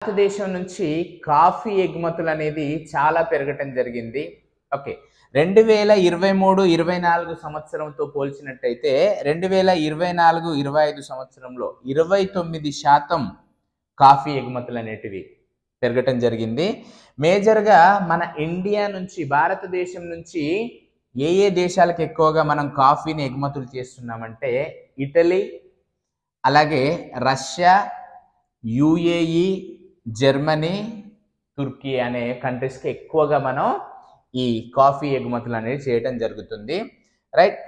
భారతదేశం నుంచి కాఫీ ఎగుమతులు అనేది చాలా పెరగటం జరిగింది. ఓకే. 2023-24 సంవత్సరంతో పోల్చినట్టయితే 2024-25 సంవత్సరంలో 29% కాఫీ ఎగుమతులు అనేటివి పెరగటం జరిగింది. మేజర్గా మన ఇండియా నుంచి, భారతదేశం నుంచి ఏ దేశాలకు ఎక్కువగా మనం కాఫీని ఎగుమతులు చేస్తున్నామంటే ఇటలీ, అలాగే రష్యా, యుఏఈ, జర్మనీ, తుర్కీ అనే కంట్రీస్కి ఎక్కువగా మనం ఈ కాఫీ ఎగుమతులు అనేది చేయడం జరుగుతుంది. రైట్.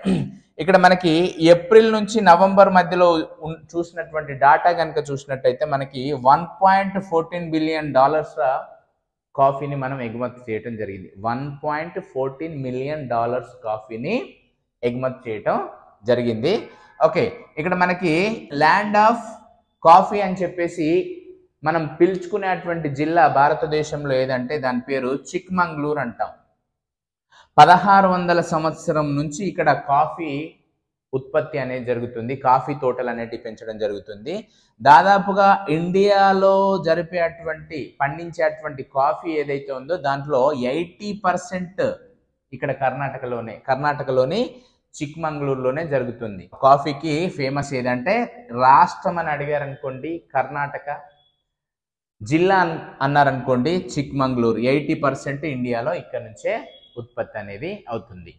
ఇక్కడ మనకి ఏప్రిల్ నుంచి నవంబర్ మధ్యలో చూసినటువంటి డాటా కనుక చూసినట్టయితే మనకి $1.14 బిలియన్ కాఫీని మనం ఎగుమతి చేయడం జరిగింది. $1.14 మిలియన్ కాఫీని ఎగుమతి చేయటం జరిగింది. ఓకే. ఇక్కడ మనకి ల్యాండ్ ఆఫ్ కాఫీ అని చెప్పేసి మనం పిలుచుకునేటువంటి జిల్లా భారతదేశంలో ఏదంటే దాని పేరు చిక్మంగళూరు అంటాం. 1600 సంవత్సరం నుంచి ఇక్కడ కాఫీ ఉత్పత్తి అనేది జరుగుతుంది. కాఫీ తోటలు అనేటివి పెంచడం జరుగుతుంది. దాదాపుగా ఇండియాలో పండించేటువంటి కాఫీ ఏదైతే ఉందో దాంట్లో 80% ఇక్కడ కర్ణాటకలోని చిక్మంగళూరులోనే జరుగుతుంది. కాఫీకి ఫేమస్ ఏదంటే రాష్ట్రం అని అడిగారు అనుకోండి కర్ణాటక, జిల్లా అన్నారనుకోండి చిక్మంగళూరు. 80% ఇండియాలో ఇక్కడ నుంచే ఉత్పత్తి అనేది అవుతుంది.